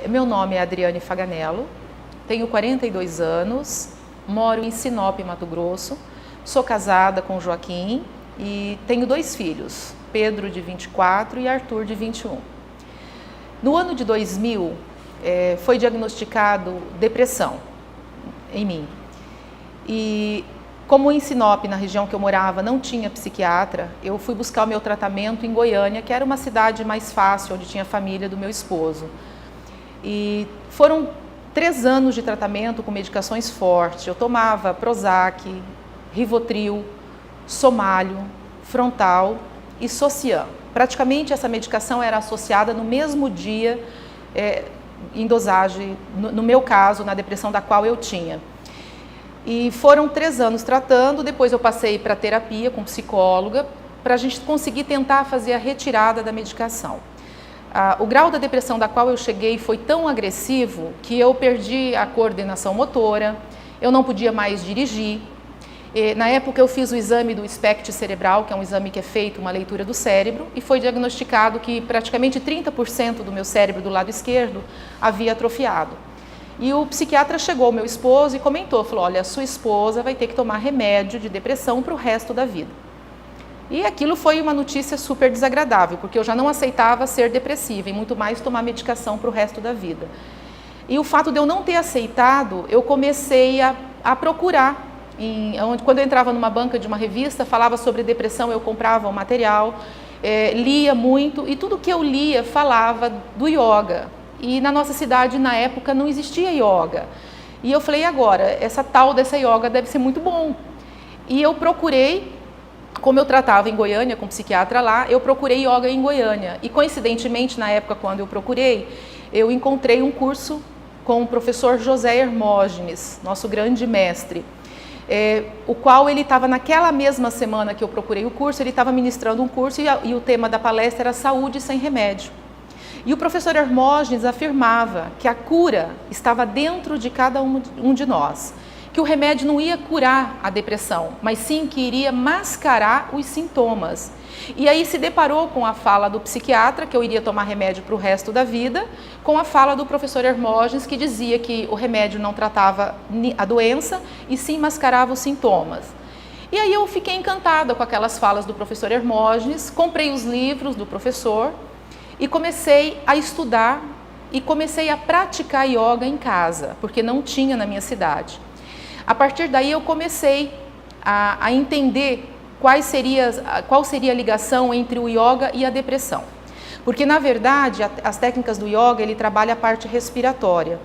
Meu nome é Adriane Faganello, tenho 42 anos, moro em Sinop, Mato Grosso, sou casada com Joaquim e tenho 2 filhos, Pedro de 24 e Arthur de 21. No ano de 2000, foi diagnosticado depressão em mim. E como em Sinop, na região que eu morava, não tinha psiquiatra, eu fui buscar o meu tratamento em Goiânia, que era uma cidade mais fácil, onde tinha a família do meu esposo. E foram 3 anos de tratamento com medicações fortes. Eu tomava Prozac, Rivotril, Somalho, Frontal e Sociam. Praticamente essa medicação era associada no mesmo dia, em dosagem, no meu caso, na depressão da qual eu tinha. E foram 3 anos tratando, depois eu passei para terapia com psicóloga, para a gente conseguir tentar fazer a retirada da medicação. O grau da depressão da qual eu cheguei foi tão agressivo que eu perdi a coordenação motora, eu não podia mais dirigir. Na época eu fiz o exame do SPECT cerebral, que é um exame que é feito, uma leitura do cérebro, e foi diagnosticado que praticamente 30% do meu cérebro do lado esquerdo havia atrofiado. E o psiquiatra chegou ao meu esposo e comentou, falou, olha, a sua esposa vai ter que tomar remédio de depressão para o resto da vida. E aquilo foi uma notícia super desagradável, porque eu já não aceitava ser depressiva e muito mais tomar medicação para o resto da vida. E o fato de eu não ter aceitado, eu comecei a procurar. Quando eu entrava numa banca de uma revista, falava sobre depressão, eu comprava o material, lia muito e tudo que eu lia falava do yoga. E na nossa cidade, na época, não existia yoga. E eu falei, agora, essa tal dessa yoga deve ser muito bom. E eu procurei, como eu tratava em Goiânia, com um psiquiatra lá, eu procurei yoga em Goiânia. E coincidentemente, na época, quando eu procurei, eu encontrei um curso com o professor José Hermógenes, nosso grande mestre. O qual ele estava naquela mesma semana que eu procurei o curso, ele estava ministrando um curso e o tema da palestra era saúde sem remédio. E o professor Hermógenes afirmava que a cura estava dentro de cada um de nós, que o remédio não ia curar a depressão, mas sim que iria mascarar os sintomas. E aí se deparou com a fala do psiquiatra, que eu iria tomar remédio para o resto da vida, com a fala do professor Hermógenes, que dizia que o remédio não tratava a doença e sim mascarava os sintomas. E aí eu fiquei encantada com aquelas falas do professor Hermógenes, comprei os livros do professor e comecei a estudar e comecei a praticar yoga em casa, porque não tinha na minha cidade. A partir daí eu comecei a entender qual seria a ligação entre o yoga e a depressão. Porque, na verdade, as técnicas do yoga, ele trabalha a parte respiratória.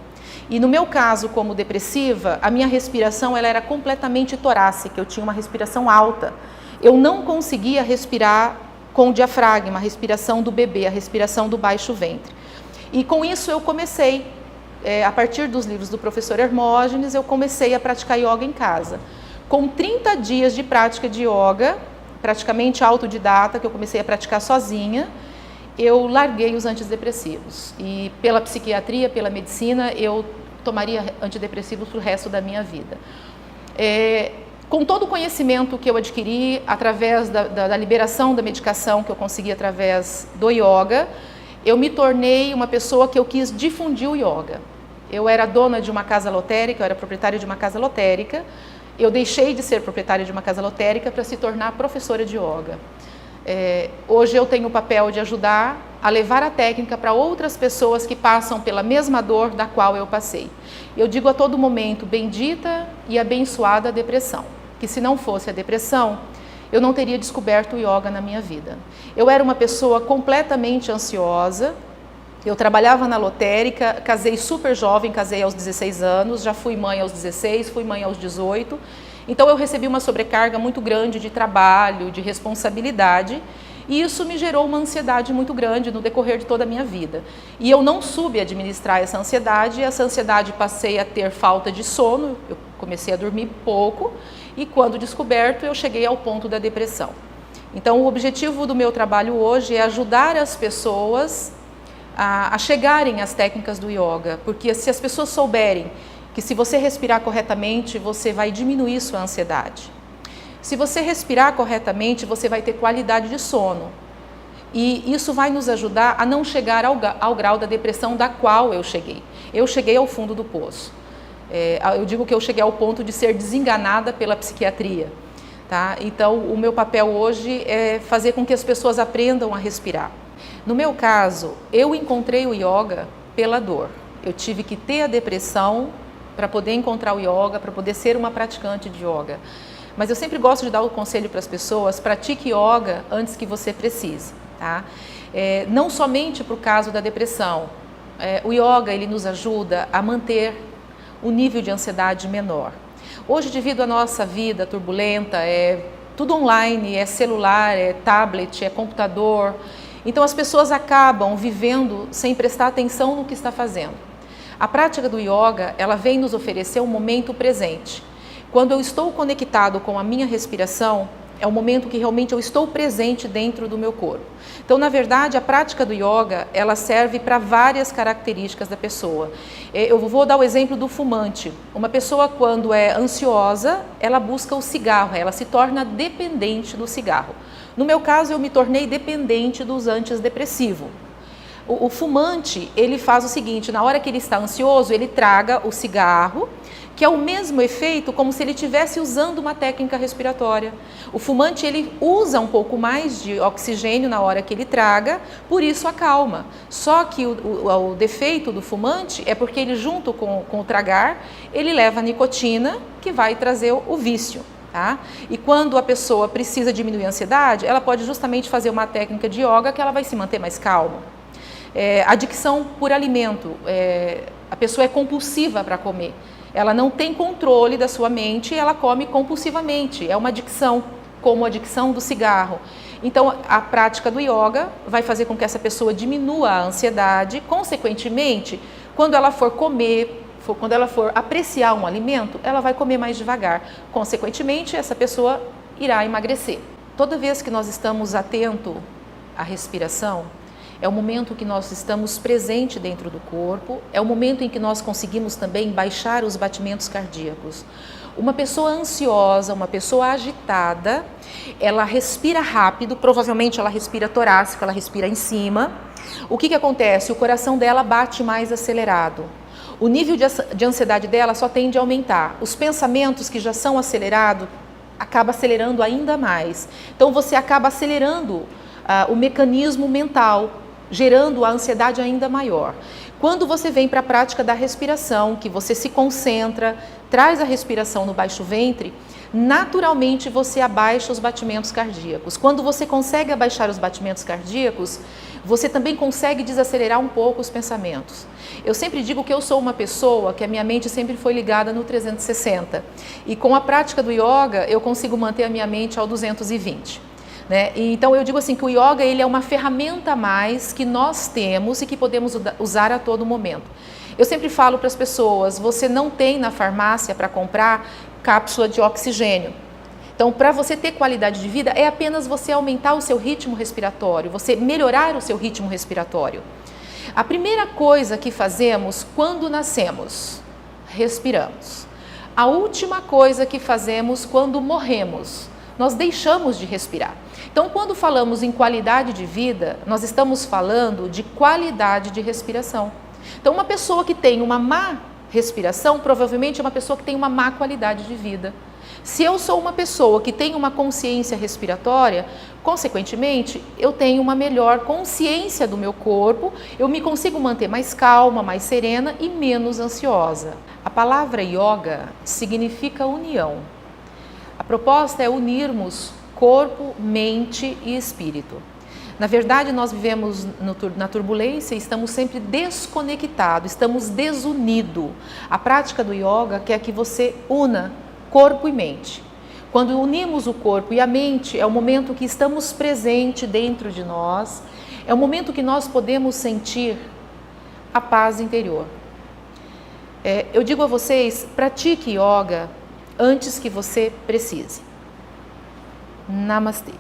E no meu caso, como depressiva, a minha respiração ela era completamente torácica, eu tinha uma respiração alta. Eu não conseguia respirar com o diafragma, a respiração do bebê, a respiração do baixo ventre. E com isso eu comecei, a partir dos livros do professor Hermógenes, eu comecei a praticar yoga em casa. Com 30 dias de prática de yoga, praticamente autodidata, que eu comecei a praticar sozinha, eu larguei os antidepressivos. E pela psiquiatria, pela medicina, eu tomaria antidepressivos para o resto da minha vida. Com todo o conhecimento que eu adquiri através da liberação da medicação que eu consegui através do yoga, eu me tornei uma pessoa que eu quis difundir o yoga. Eu era dona de uma casa lotérica, eu era proprietária de uma casa lotérica. Eu deixei de ser proprietária de uma casa lotérica para se tornar professora de yoga. Hoje eu tenho o papel de ajudar a levar a técnica para outras pessoas que passam pela mesma dor da qual eu passei. Eu digo a todo momento, bendita e abençoada a depressão, que se não fosse a depressão, eu não teria descoberto o yoga na minha vida. Eu era uma pessoa completamente ansiosa, eu trabalhava na lotérica, casei super jovem, casei aos 16 anos, já fui mãe aos 16, fui mãe aos 18. Então eu recebi uma sobrecarga muito grande de trabalho, de responsabilidade, e isso me gerou uma ansiedade muito grande no decorrer de toda a minha vida. E eu não soube administrar essa ansiedade passei a ter falta de sono, eu comecei a dormir pouco, e quando descoberto eu cheguei ao ponto da depressão. Então o objetivo do meu trabalho hoje é ajudar as pessoas a chegarem às técnicas do yoga, porque se as pessoas souberem que se você respirar corretamente, você vai diminuir sua ansiedade. Se você respirar corretamente, você vai ter qualidade de sono. E isso vai nos ajudar a não chegar ao grau da depressão da qual eu cheguei. Eu cheguei ao fundo do poço. Eu digo que eu cheguei ao ponto de ser desenganada pela psiquiatria. Tá? Então, o meu papel hoje é fazer com que as pessoas aprendam a respirar. No meu caso, eu encontrei o yoga pela dor. Eu tive que ter a depressão para poder encontrar o yoga, para poder ser uma praticante de yoga. Mas eu sempre gosto de dar o conselho para as pessoas: pratique yoga antes que você precise. Tá? Não somente para o caso da depressão. O yoga ele nos ajuda a manter o nível de ansiedade menor. Hoje, devido à nossa vida turbulenta, é tudo online, é celular, é tablet, é computador. Então as pessoas acabam vivendo sem prestar atenção no que está fazendo. A prática do yoga, ela vem nos oferecer um momento presente. Quando eu estou conectado com a minha respiração, é o momento que realmente eu estou presente dentro do meu corpo. Então, na verdade, a prática do yoga, ela serve para várias características da pessoa. Eu vou dar o exemplo do fumante. Uma pessoa, quando é ansiosa, ela busca o cigarro, ela se torna dependente do cigarro. No meu caso, eu me tornei dependente dos antidepressivos. O fumante, ele faz o seguinte: na hora que ele está ansioso, ele traga o cigarro, que é o mesmo efeito como se ele estivesse usando uma técnica respiratória. O fumante, ele usa um pouco mais de oxigênio na hora que ele traga, por isso acalma. Só que o defeito do fumante é porque ele, junto com o tragar, ele leva a nicotina, que vai trazer o vício. Tá? E quando a pessoa precisa diminuir a ansiedade, ela pode justamente fazer uma técnica de yoga que ela vai se manter mais calma. Adicção por alimento, a pessoa é compulsiva para comer. Ela não tem controle da sua mente e ela come compulsivamente. É uma adicção, como a adicção do cigarro. Então, a prática do yoga vai fazer com que essa pessoa diminua a ansiedade. Consequentemente, quando ela for comer, quando ela for apreciar um alimento, ela vai comer mais devagar. Consequentemente, essa pessoa irá emagrecer. Toda vez que nós estamos atentos à respiração, é o momento que nós estamos presentes dentro do corpo, é o momento em que nós conseguimos também baixar os batimentos cardíacos. Uma pessoa ansiosa, uma pessoa agitada, ela respira rápido, provavelmente ela respira torácica, ela respira em cima. O que acontece? O coração dela bate mais acelerado. O nível de ansiedade dela só tende a aumentar. Os pensamentos que já são acelerados, acaba acelerando ainda mais. Então você acaba acelerando o mecanismo mental, gerando a ansiedade ainda maior. Quando você vem para a prática da respiração, que você se concentra, traz a respiração no baixo ventre, naturalmente você abaixa os batimentos cardíacos. Quando você consegue abaixar os batimentos cardíacos, você também consegue desacelerar um pouco os pensamentos. Eu sempre digo que eu sou uma pessoa que a minha mente sempre foi ligada no 360. E com a prática do yoga, eu consigo manter a minha mente ao 220. Né? Então eu digo assim que o yoga ele é uma ferramenta a mais que nós temos e que podemos usar a todo momento. Eu sempre falo para as pessoas: você não tem na farmácia para comprar cápsula de oxigênio. Então, para você ter qualidade de vida, é apenas você aumentar o seu ritmo respiratório, você melhorar o seu ritmo respiratório. A primeira coisa que fazemos quando nascemos, respiramos. A última coisa que fazemos quando morremos, nós deixamos de respirar. Então, quando falamos em qualidade de vida, nós estamos falando de qualidade de respiração. Então, uma pessoa que tem uma má respiração, provavelmente é uma pessoa que tem uma má qualidade de vida. Se eu sou uma pessoa que tem uma consciência respiratória, consequentemente, eu tenho uma melhor consciência do meu corpo, eu me consigo manter mais calma, mais serena e menos ansiosa. A palavra yoga significa união. A proposta é unirmos corpo, mente e espírito. Na verdade, nós vivemos na turbulência e estamos sempre desconectados, estamos desunidos. A prática do yoga quer que você una corpo e mente. Quando unimos o corpo e a mente, é o momento que estamos presentes dentro de nós, é o momento que nós podemos sentir a paz interior. Eu digo a vocês, pratique yoga antes que você precise. Namastê.